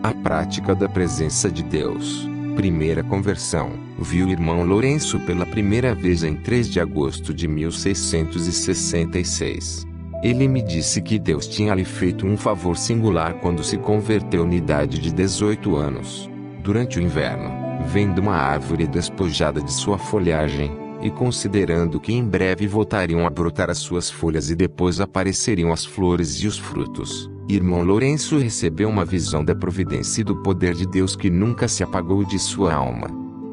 A prática da presença de Deus. Primeira conversão. Viu o irmão Lourenço pela primeira vez em 3 de agosto de 1666. Ele me disse que Deus tinha lhe feito um favor singular quando se converteu na idade de 18 anos. Durante o inverno, vendo uma árvore despojada de sua folhagem, e considerando que em breve voltariam a brotar as suas folhas e depois apareceriam as flores e os frutos, irmão Lourenço recebeu uma visão da providência e do poder de Deus que nunca se apagou de sua alma.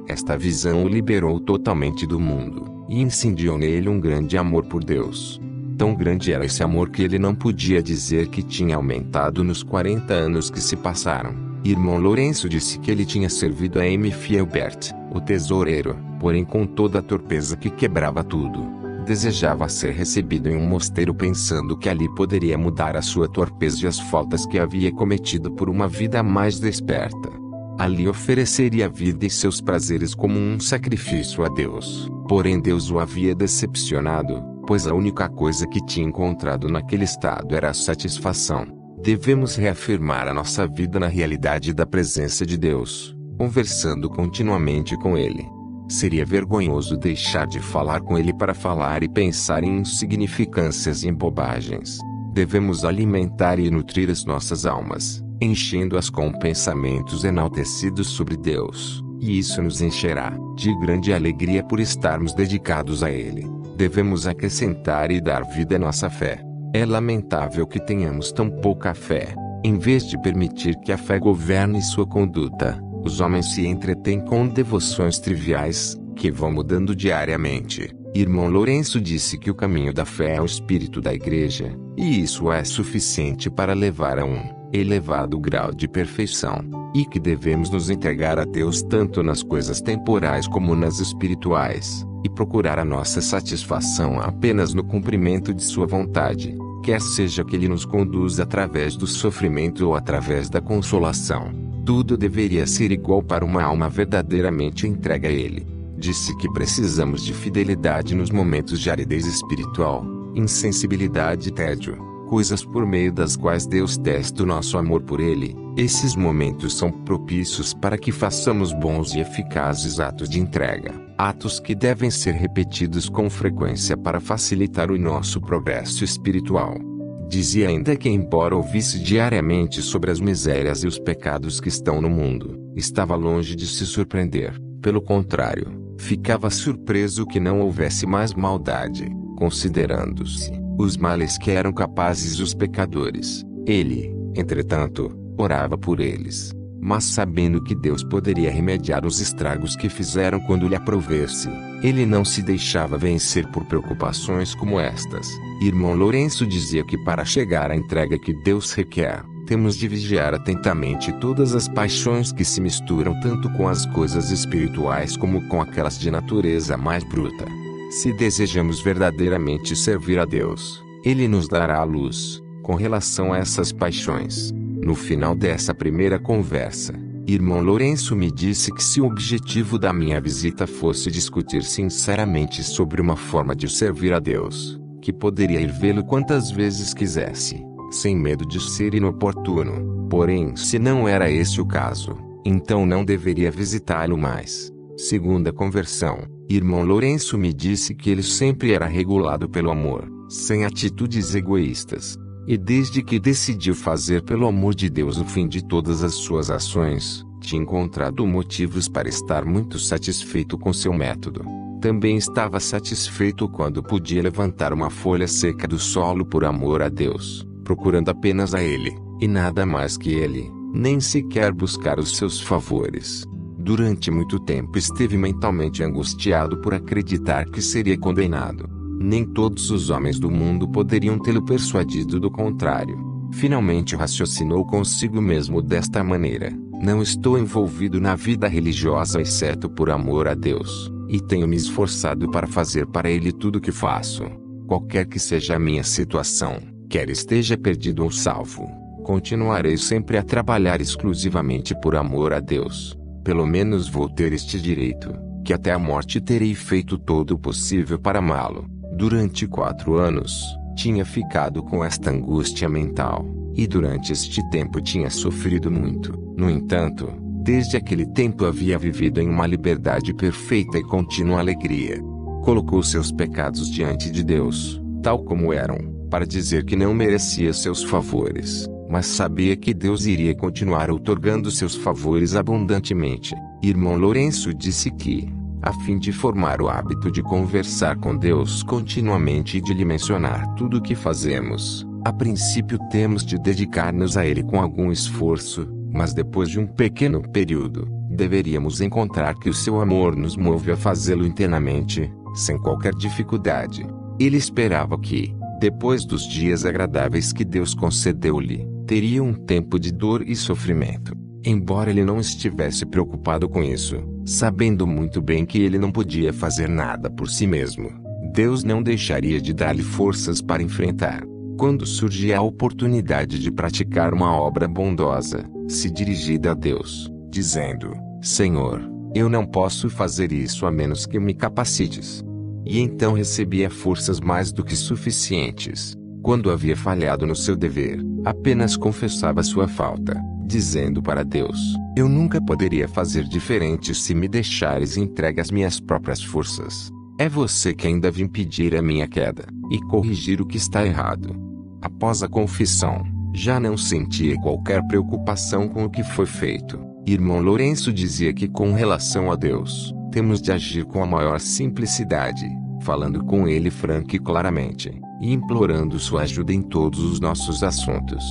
Esta visão o liberou totalmente do mundo, e incendiou nele um grande amor por Deus. Tão grande era esse amor que ele não podia dizer que tinha aumentado nos 40 anos que se passaram. Irmão Lourenço disse que ele tinha servido a M. Fielbert, o tesoureiro, porém com toda a torpeza que quebrava tudo. Desejava ser recebido em um mosteiro pensando que ali poderia mudar a sua torpeza e as faltas que havia cometido por uma vida mais desperta. Ali ofereceria a vida e seus prazeres como um sacrifício a Deus. Porém Deus o havia decepcionado, pois a única coisa que tinha encontrado naquele estado era a satisfação. Devemos reafirmar a nossa vida na realidade da presença de Deus, conversando continuamente com Ele. Seria vergonhoso deixar de falar com Ele para falar e pensar em insignificâncias e em bobagens. Devemos alimentar e nutrir as nossas almas, enchendo-as com pensamentos enaltecidos sobre Deus, e isso nos encherá de grande alegria por estarmos dedicados a Ele. Devemos acrescentar e dar vida à nossa fé. É lamentável que tenhamos tão pouca fé. Em vez de permitir que a fé governe sua conduta, os homens se entretêm com devoções triviais, que vão mudando diariamente. Irmão Lourenço disse que o caminho da fé é o espírito da igreja, e isso é suficiente para levar a um elevado grau de perfeição, e que devemos nos entregar a Deus tanto nas coisas temporais como nas espirituais, e procurar a nossa satisfação apenas no cumprimento de sua vontade, quer seja que Ele nos conduza através do sofrimento ou através da consolação. Tudo deveria ser igual para uma alma verdadeiramente entregue a Ele. Disse que precisamos de fidelidade nos momentos de aridez espiritual, insensibilidade e tédio, coisas por meio das quais Deus testa o nosso amor por Ele. Esses momentos são propícios para que façamos bons e eficazes atos de entrega, atos que devem ser repetidos com frequência para facilitar o nosso progresso espiritual. Dizia ainda que, embora ouvisse diariamente sobre as misérias e os pecados que estão no mundo, estava longe de se surpreender. Pelo contrário, ficava surpreso que não houvesse mais maldade, considerando-se os males que eram capazes os pecadores. Ele, entretanto, orava por eles, mas sabendo que Deus poderia remediar os estragos que fizeram quando lhe aprovesse, ele não se deixava vencer por preocupações como estas. Irmão Lourenço dizia que para chegar à entrega que Deus requer, temos de vigiar atentamente todas as paixões que se misturam tanto com as coisas espirituais como com aquelas de natureza mais bruta. Se desejamos verdadeiramente servir a Deus, Ele nos dará a luz com relação a essas paixões. No final dessa primeira conversa, irmão Lourenço me disse que se o objetivo da minha visita fosse discutir sinceramente sobre uma forma de servir a Deus, que poderia ir vê-lo quantas vezes quisesse, sem medo de ser inoportuno. Porém, se não era esse o caso, então não deveria visitá-lo mais. Segunda conversão, irmão Lourenço me disse que ele sempre era regulado pelo amor, sem atitudes egoístas. E desde que decidiu fazer pelo amor de Deus o fim de todas as suas ações, tinha encontrado motivos para estar muito satisfeito com seu método. Também estava satisfeito quando podia levantar uma folha seca do solo por amor a Deus, procurando apenas a Ele, e nada mais que Ele, nem sequer buscar os seus favores. Durante muito tempo esteve mentalmente angustiado por acreditar que seria condenado. Nem todos os homens do mundo poderiam tê-lo persuadido do contrário. Finalmente raciocinou consigo mesmo desta maneira: não estou envolvido na vida religiosa exceto por amor a Deus, e tenho me esforçado para fazer para Ele tudo o que faço. Qualquer que seja a minha situação, quer esteja perdido ou salvo, continuarei sempre a trabalhar exclusivamente por amor a Deus. Pelo menos vou ter este direito, que até a morte terei feito todo o possível para amá-lo. Durante 4 anos, tinha ficado com esta angústia mental, e durante este tempo tinha sofrido muito. No entanto, desde aquele tempo havia vivido em uma liberdade perfeita e contínua alegria. Colocou seus pecados diante de Deus, tal como eram, para dizer que não merecia seus favores, mas sabia que Deus iria continuar outorgando seus favores abundantemente. Irmão Lourenço disse que, a fim de formar o hábito de conversar com Deus continuamente e de lhe mencionar tudo o que fazemos, a princípio temos de dedicar-nos a Ele com algum esforço, mas depois de um pequeno período, deveríamos encontrar que o seu amor nos move a fazê-lo internamente, sem qualquer dificuldade. Ele esperava que, depois dos dias agradáveis que Deus concedeu-lhe, teria um tempo de dor e sofrimento. Embora ele não estivesse preocupado com isso, sabendo muito bem que ele não podia fazer nada por si mesmo, Deus não deixaria de dar-lhe forças para enfrentar. Quando surgia a oportunidade de praticar uma obra bondosa, se dirigida a Deus, dizendo: Senhor, eu não posso fazer isso a menos que me capacites. E então recebia forças mais do que suficientes. Quando havia falhado no seu dever, apenas confessava sua falta, dizendo para Deus: eu nunca poderia fazer diferente se me deixares entregue às minhas próprias forças. É você quem deve impedir a minha queda, e corrigir o que está errado. Após a confissão, já não sentia qualquer preocupação com o que foi feito. Irmão Lourenço dizia que com relação a Deus, temos de agir com a maior simplicidade, falando com Ele franca e claramente, e implorando sua ajuda em todos os nossos assuntos.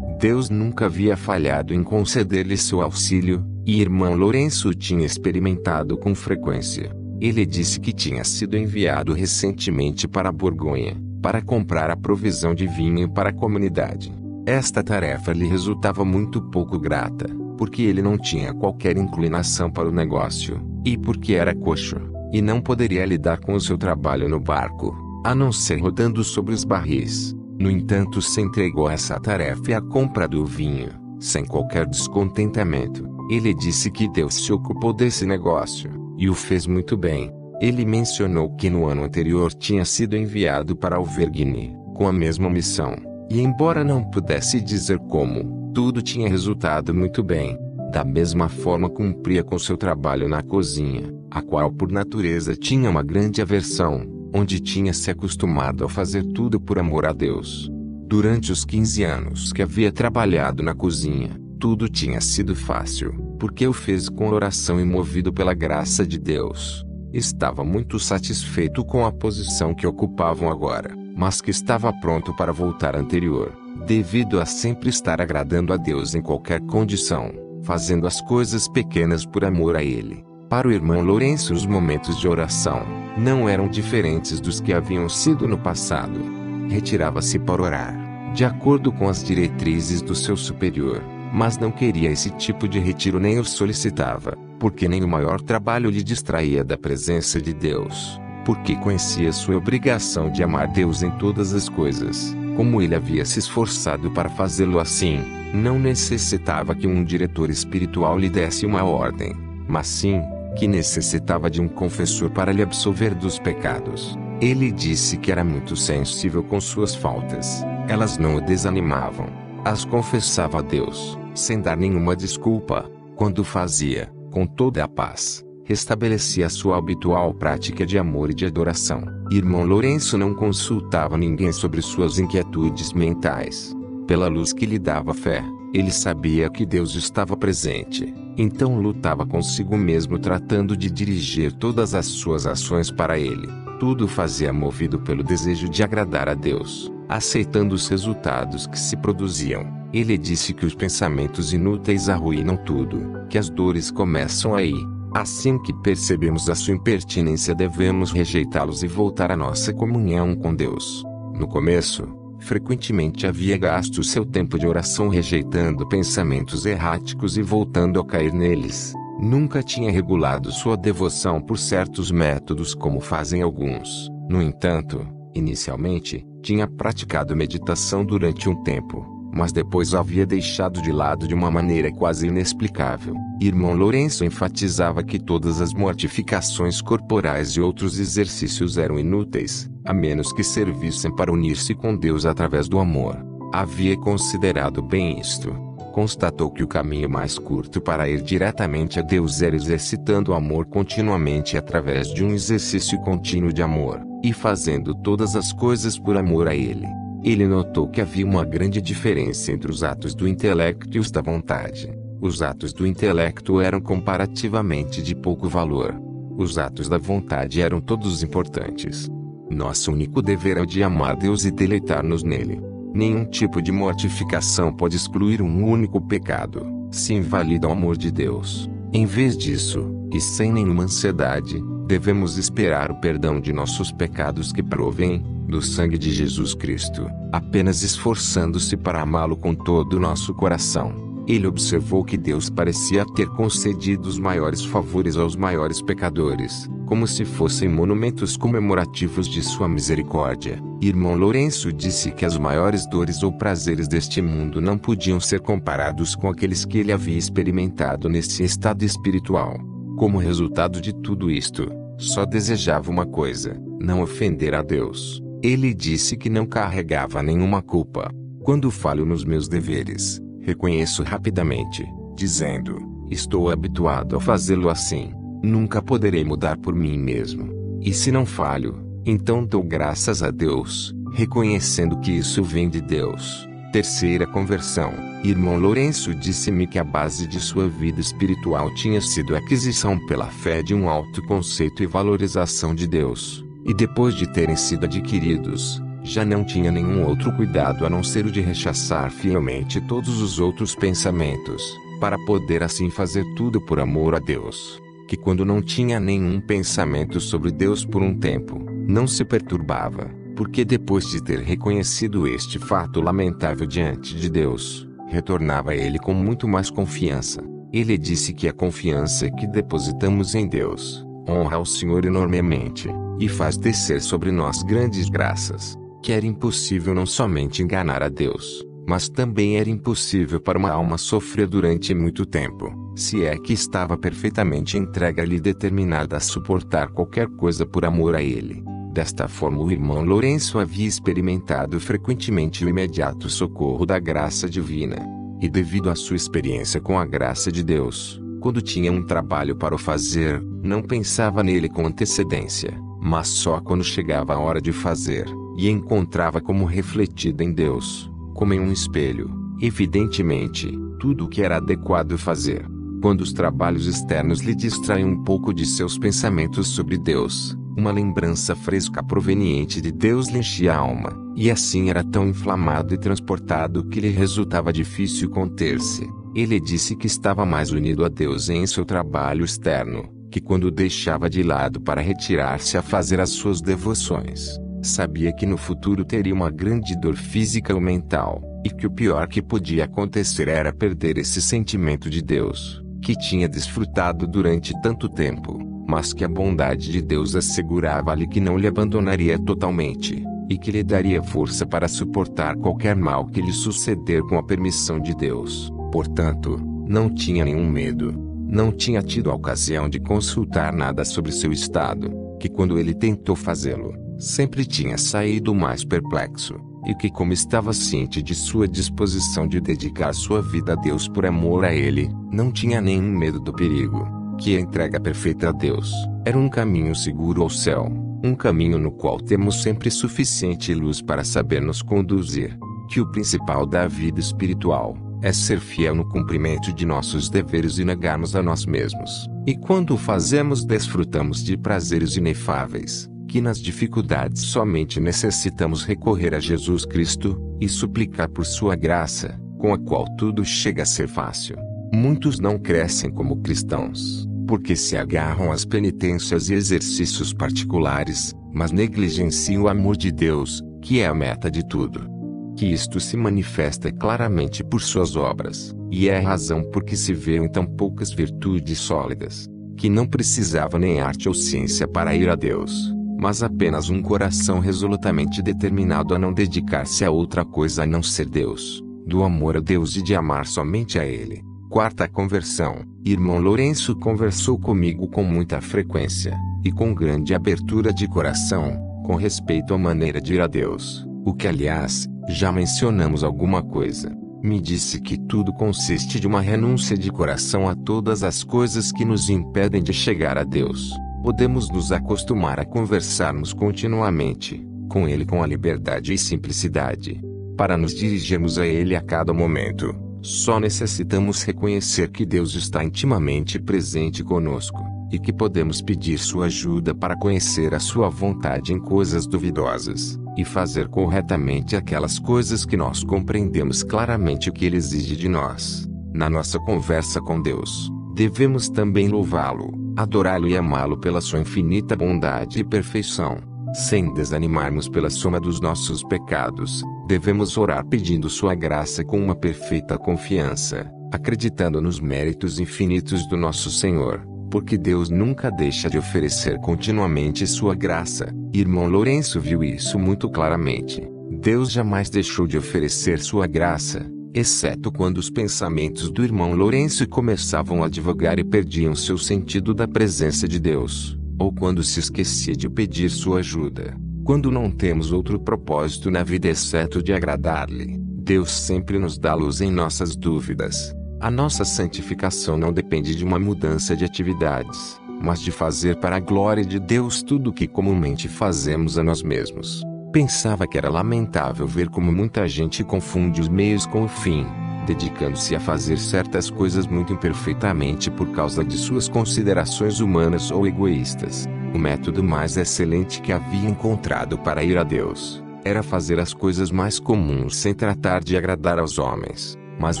Deus nunca havia falhado em conceder-lhe seu auxílio, e irmão Lourenço tinha experimentado com frequência. Ele disse que tinha sido enviado recentemente para a Borgonha, para comprar a provisão de vinho para a comunidade. Esta tarefa lhe resultava muito pouco grata, porque ele não tinha qualquer inclinação para o negócio, e porque era coxo, e não poderia lidar com o seu trabalho no barco, a não ser rodando sobre os barris. No entanto, se entregou a essa tarefa e à compra do vinho, sem qualquer descontentamento. Ele disse que Deus se ocupou desse negócio, e o fez muito bem. Ele mencionou que no ano anterior tinha sido enviado para Auvergne, com a mesma missão, e embora não pudesse dizer como, tudo tinha resultado muito bem. Da mesma forma cumpria com seu trabalho na cozinha, a qual por natureza tinha uma grande aversão, onde tinha se acostumado a fazer tudo por amor a Deus. Durante os 15 anos que havia trabalhado na cozinha, tudo tinha sido fácil, porque o fez com oração e movido pela graça de Deus. Estava muito satisfeito com a posição que ocupavam agora, mas que estava pronto para voltar à anterior, devido a sempre estar agradando a Deus em qualquer condição, fazendo as coisas pequenas por amor a Ele. Para o irmão Lourenço, os momentos de oração não eram diferentes dos que haviam sido no passado. Retirava-se para orar, de acordo com as diretrizes do seu superior, mas não queria esse tipo de retiro nem o solicitava, porque nem o maior trabalho lhe distraía da presença de Deus, porque conhecia sua obrigação de amar Deus em todas as coisas, como ele havia se esforçado para fazê-lo assim. Não necessitava que um diretor espiritual lhe desse uma ordem, mas sim, que necessitava de um confessor para lhe absolver dos pecados. Ele disse que era muito sensível com suas faltas, elas não o desanimavam. As confessava a Deus, sem dar nenhuma desculpa. Quando fazia, com toda a paz, restabelecia a sua habitual prática de amor e de adoração. Irmão Lourenço não consultava ninguém sobre suas inquietudes mentais. Pela luz que lhe dava fé, ele sabia que Deus estava presente, então lutava consigo mesmo tratando de dirigir todas as suas ações para Ele. Tudo fazia movido pelo desejo de agradar a Deus, aceitando os resultados que se produziam. Ele disse que os pensamentos inúteis arruinam tudo, que as dores começam aí. Assim que percebemos a sua impertinência, devemos rejeitá-los e voltar à nossa comunhão com Deus. No começo, frequentemente havia gasto seu tempo de oração rejeitando pensamentos erráticos e voltando a cair neles. Nunca tinha regulado sua devoção por certos métodos como fazem alguns. No entanto, inicialmente, tinha praticado meditação durante um tempo, mas depois havia deixado de lado de uma maneira quase inexplicável. Irmão Lourenço enfatizava que todas as mortificações corporais e outros exercícios eram inúteis, a menos que servissem para unir-se com Deus através do amor. Havia considerado bem isto. Constatou que o caminho mais curto para ir diretamente a Deus era exercitando o amor continuamente através de um exercício contínuo de amor, e fazendo todas as coisas por amor a Ele. Ele notou que havia uma grande diferença entre os atos do intelecto e os da vontade. Os atos do intelecto eram comparativamente de pouco valor. Os atos da vontade eram todos importantes. Nosso único dever é o de amar Deus e deleitar-nos nele. Nenhum tipo de mortificação pode excluir um único pecado, se invalida o amor de Deus. Em vez disso, e sem nenhuma ansiedade, devemos esperar o perdão de nossos pecados que provém do sangue de Jesus Cristo, apenas esforçando-se para amá-lo com todo o nosso coração. Ele observou que Deus parecia ter concedido os maiores favores aos maiores pecadores, como se fossem monumentos comemorativos de sua misericórdia. Irmão Lourenço disse que as maiores dores ou prazeres deste mundo não podiam ser comparados com aqueles que ele havia experimentado nesse estado espiritual. Como resultado de tudo isto, só desejava uma coisa: não ofender a Deus. Ele disse que não carregava nenhuma culpa. Quando falho nos meus deveres, reconheço rapidamente, dizendo: estou habituado a fazê-lo assim. Nunca poderei mudar por mim mesmo. E se não falho, então dou graças a Deus, reconhecendo que isso vem de Deus. Terceira conversão. Irmão Lourenço disse-me que a base de sua vida espiritual tinha sido a aquisição pela fé de um alto conceito e valorização de Deus. E depois de terem sido adquiridos, já não tinha nenhum outro cuidado a não ser o de rechaçar fielmente todos os outros pensamentos, para poder assim fazer tudo por amor a Deus. Que quando não tinha nenhum pensamento sobre Deus por um tempo, não se perturbava, porque depois de ter reconhecido este fato lamentável diante de Deus, retornava a Ele com muito mais confiança. Ele disse que a confiança que depositamos em Deus honra ao Senhor enormemente, e faz descer sobre nós grandes graças. Que era impossível não somente enganar a Deus, mas também era impossível para uma alma sofrer durante muito tempo, se é que estava perfeitamente entregue a Ele, determinada a suportar qualquer coisa por amor a Ele. Desta forma o irmão Lourenço havia experimentado frequentemente o imediato socorro da graça divina. E devido à sua experiência com a graça de Deus, quando tinha um trabalho para o fazer, não pensava nele com antecedência, mas só quando chegava a hora de fazer, e encontrava como refletida em Deus, como em um espelho, evidentemente, tudo o que era adequado fazer. Quando os trabalhos externos lhe distraem um pouco de seus pensamentos sobre Deus, uma lembrança fresca proveniente de Deus lhe enchia a alma, e assim era tão inflamado e transportado que lhe resultava difícil conter-se. Ele disse que estava mais unido a Deus em seu trabalho externo, que quando o deixava de lado para retirar-se a fazer as suas devoções, sabia que no futuro teria uma grande dor física ou mental, e que o pior que podia acontecer era perder esse sentimento de Deus, que tinha desfrutado durante tanto tempo, mas que a bondade de Deus assegurava-lhe que não lhe abandonaria totalmente, e que lhe daria força para suportar qualquer mal que lhe suceder com a permissão de Deus. Portanto, não tinha nenhum medo. Não tinha tido a ocasião de consultar nada sobre seu estado, que quando ele tentou fazê-lo, sempre tinha saído mais perplexo, e que como estava ciente de sua disposição de dedicar sua vida a Deus por amor a Ele, não tinha nenhum medo do perigo, que a entrega perfeita a Deus era um caminho seguro ao céu, um caminho no qual temos sempre suficiente luz para saber nos conduzir, que o principal da vida espiritual é ser fiel no cumprimento de nossos deveres e negarmos a nós mesmos. E quando o fazemos, desfrutamos de prazeres inefáveis, que nas dificuldades somente necessitamos recorrer a Jesus Cristo e suplicar por sua graça, com a qual tudo chega a ser fácil. Muitos não crescem como cristãos, porque se agarram às penitências e exercícios particulares, mas negligenciam o amor de Deus, que é a meta de tudo. Que isto se manifesta claramente por suas obras, e é a razão por que se vê em tão poucas virtudes sólidas, que não precisava nem arte ou ciência para ir a Deus, mas apenas um coração resolutamente determinado a não dedicar-se a outra coisa a não ser Deus, do amor a Deus e de amar somente a Ele. Quarta conversão. Irmão Lourenço conversou comigo com muita frequência, e com grande abertura de coração, com respeito à maneira de ir a Deus, o que aliás, Já mencionamos alguma coisa. Me disse que tudo consiste de uma renúncia de coração a todas as coisas que nos impedem de chegar a Deus. Podemos nos acostumar a conversarmos continuamente com Ele com a liberdade e simplicidade. Para nos dirigirmos a Ele a cada momento, só necessitamos reconhecer que Deus está intimamente presente conosco, e que podemos pedir sua ajuda para conhecer a sua vontade em coisas duvidosas, e fazer corretamente aquelas coisas que nós compreendemos claramente que Ele exige de nós. Na nossa conversa com Deus, devemos também louvá-lo, adorá-lo e amá-lo pela sua infinita bondade e perfeição. Sem desanimarmos pela soma dos nossos pecados, devemos orar pedindo sua graça com uma perfeita confiança, acreditando nos méritos infinitos do nosso Senhor, porque Deus nunca deixa de oferecer continuamente sua graça. Irmão Lourenço viu isso muito claramente. Deus jamais deixou de oferecer sua graça, exceto quando os pensamentos do irmão Lourenço começavam a divagar e perdiam seu sentido da presença de Deus, ou quando se esquecia de pedir sua ajuda. Quando não temos outro propósito na vida exceto de agradar-lhe, Deus sempre nos dá luz em nossas dúvidas. A nossa santificação não depende de uma mudança de atividades, mas de fazer para a glória de Deus tudo o que comumente fazemos a nós mesmos. Pensava que era lamentável ver como muita gente confunde os meios com o fim, dedicando-se a fazer certas coisas muito imperfeitamente por causa de suas considerações humanas ou egoístas. O método mais excelente que havia encontrado para ir a Deus era fazer as coisas mais comuns sem tratar de agradar aos homens, mas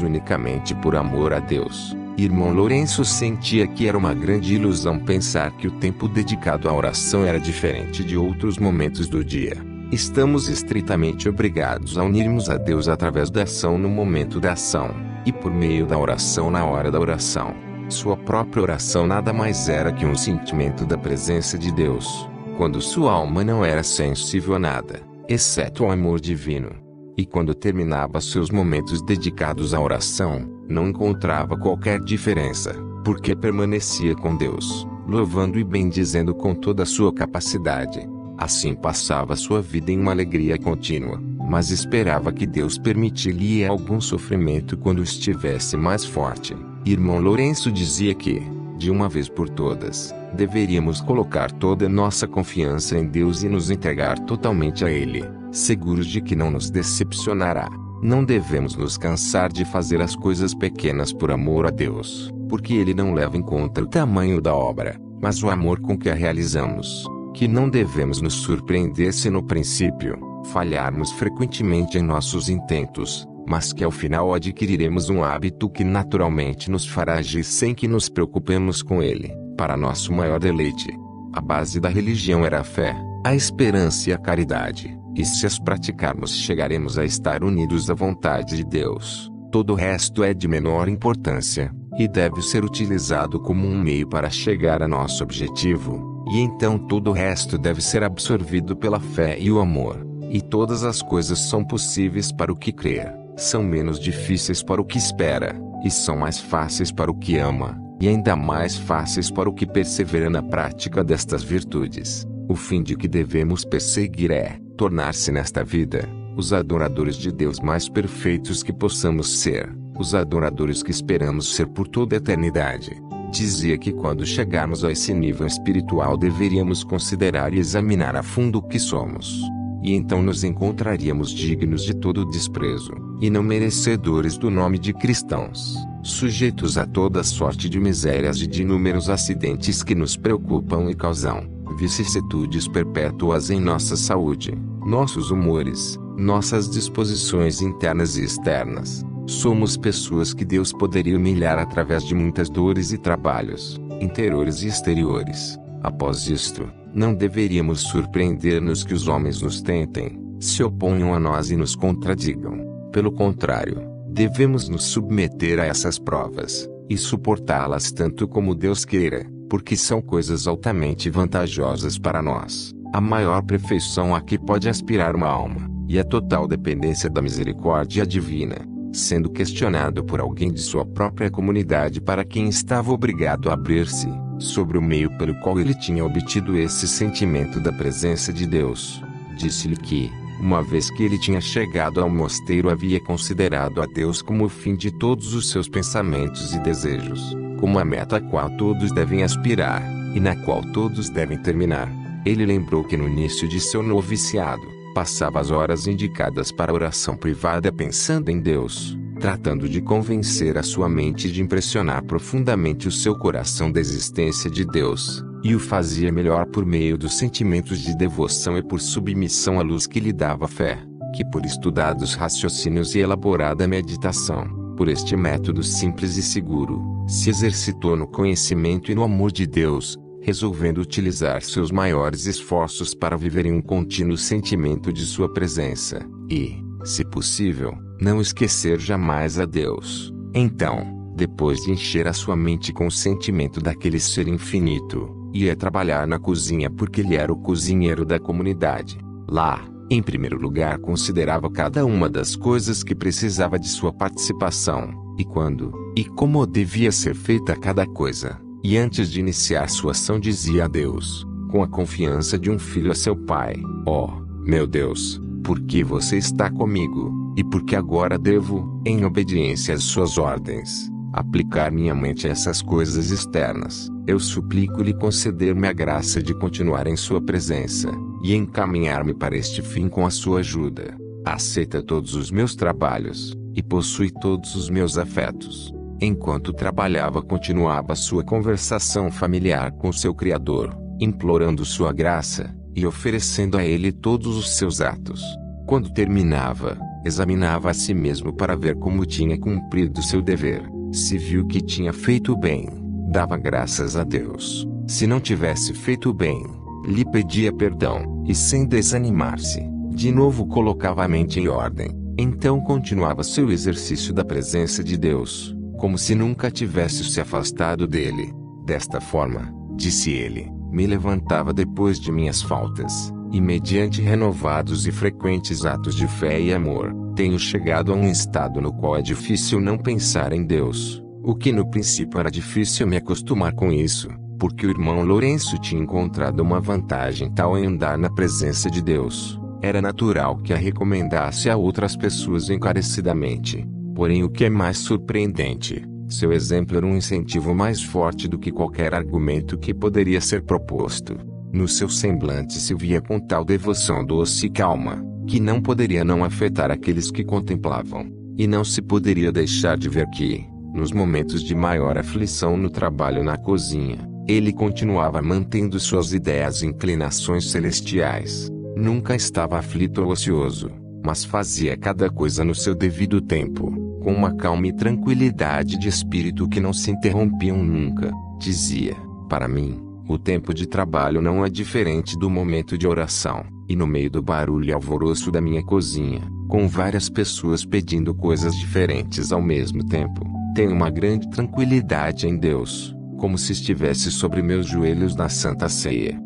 unicamente por amor a Deus. Irmão Lourenço sentia que era uma grande ilusão pensar que o tempo dedicado à oração era diferente de outros momentos do dia. Estamos estritamente obrigados a unirmos a Deus através da ação no momento da ação, e por meio da oração na hora da oração. Sua própria oração nada mais era que um sentimento da presença de Deus, quando sua alma não era sensível a nada, exceto ao amor divino. E quando terminava seus momentos dedicados à oração, não encontrava qualquer diferença, porque permanecia com Deus, louvando e bendizendo com toda a sua capacidade. Assim passava sua vida em uma alegria contínua, mas esperava que Deus permitisse-lhe algum sofrimento quando estivesse mais forte. Irmão Lourenço dizia que, de uma vez por todas, deveríamos colocar toda nossa confiança em Deus e nos entregar totalmente a Ele, seguros de que não nos decepcionará. Não devemos nos cansar de fazer as coisas pequenas por amor a Deus, porque Ele não leva em conta o tamanho da obra, mas o amor com que a realizamos. Que não devemos nos surpreender se no princípio falharmos frequentemente em nossos intentos, mas que ao final adquiriremos um hábito que naturalmente nos fará agir sem que nos preocupemos com ele, para nosso maior deleite. A base da religião era a fé, a esperança e a caridade, e se as praticarmos chegaremos a estar unidos à vontade de Deus. Todo o resto é de menor importância, e deve ser utilizado como um meio para chegar a nosso objetivo. E então todo o resto deve ser absorvido pela fé e o amor. E todas as coisas são possíveis para o que crer, são menos difíceis para o que espera, e são mais fáceis para o que ama, e ainda mais fáceis para o que persevera na prática destas virtudes. O fim de que devemos perseguir é tornar-se nesta vida os adoradores de Deus mais perfeitos que possamos ser, os adoradores que esperamos ser por toda a eternidade. Dizia que quando chegarmos a esse nível espiritual deveríamos considerar e examinar a fundo o que somos. E então nos encontraríamos dignos de todo o desprezo, e não merecedores do nome de cristãos, sujeitos a toda sorte de misérias e de inúmeros acidentes que nos preocupam e causam vicissitudes perpétuas em nossa saúde, nossos humores, nossas disposições internas e externas. Somos pessoas que Deus poderia humilhar através de muitas dores e trabalhos, interiores e exteriores. Após isto, não deveríamos surpreender-nos que os homens nos tentem, se oponham a nós e nos contradigam. Pelo contrário, devemos nos submeter a essas provas, e suportá-las tanto como Deus queira, porque são coisas altamente vantajosas para nós. A maior perfeição a que pode aspirar uma alma, e a total dependência da misericórdia divina, sendo questionado por alguém de sua própria comunidade para quem estava obrigado a abrir-se, sobre o meio pelo qual ele tinha obtido esse sentimento da presença de Deus. Disse-lhe que, Uma vez que ele tinha chegado ao mosteiro, havia considerado a Deus como o fim de todos os seus pensamentos e desejos, como a meta a qual todos devem aspirar, e na qual todos devem terminar. Ele lembrou que no início de seu noviciado, passava as horas indicadas para a oração privada pensando em Deus, tratando de convencer a sua mente e de impressionar profundamente o seu coração da existência de Deus, e o fazia melhor por meio dos sentimentos de devoção e por submissão à luz que lhe dava fé, que por estudados raciocínios e elaborada meditação, por este método simples e seguro, se exercitou no conhecimento e no amor de Deus, resolvendo utilizar seus maiores esforços para viver em um contínuo sentimento de sua presença, e, se possível, não esquecer jamais a Deus. Então, depois de encher a sua mente com o sentimento daquele ser infinito, ia trabalhar na cozinha porque ele era o cozinheiro da comunidade. Lá, em primeiro lugar, considerava cada uma das coisas que precisava de sua participação, e quando, e como devia ser feita cada coisa. E antes de iniciar sua ação dizia a Deus, com a confiança de um filho a seu pai: ó, meu Deus, por que você está comigo? E por que agora devo, em obediência às suas ordens, aplicar minha mente a essas coisas externas? Eu suplico-lhe conceder-me a graça de continuar em sua presença, e encaminhar-me para este fim com a sua ajuda. Aceita todos os meus trabalhos, e possui todos os meus afetos. Enquanto trabalhava, continuava sua conversação familiar com seu Criador, implorando sua graça, e oferecendo a ele todos os seus atos. Quando terminava, examinava a si mesmo para ver como tinha cumprido seu dever. Se viu que tinha feito bem, dava graças a Deus. Se não tivesse feito bem, lhe pedia perdão, e sem desanimar-se, de novo colocava a mente em ordem. Então continuava seu exercício da presença de Deus, como se nunca tivesse se afastado dele. Desta forma, disse ele, me levantava depois de minhas faltas, e mediante renovados e frequentes atos de fé e amor, tenho chegado a um estado no qual é difícil não pensar em Deus, o que no princípio era difícil me acostumar com isso, porque o irmão Lourenço tinha encontrado uma vantagem tal em andar na presença de Deus, era natural que a recomendasse a outras pessoas encarecidamente. Porém, o que é mais surpreendente, seu exemplo era um incentivo mais forte do que qualquer argumento que poderia ser proposto. No seu semblante se via com tal devoção doce e calma, que não poderia não afetar aqueles que contemplavam, e não se poderia deixar de ver que, nos momentos de maior aflição no trabalho na cozinha, ele continuava mantendo suas ideias e inclinações celestiais. Nunca estava aflito ou ocioso, mas fazia cada coisa no seu devido tempo, com uma calma e tranquilidade de espírito que não se interrompiam nunca. Dizia, para mim, o tempo de trabalho não é diferente do momento de oração, e no meio do barulho e alvoroço da minha cozinha, com várias pessoas pedindo coisas diferentes ao mesmo tempo, tenho uma grande tranquilidade em Deus, como se estivesse sobre meus joelhos na Santa Ceia.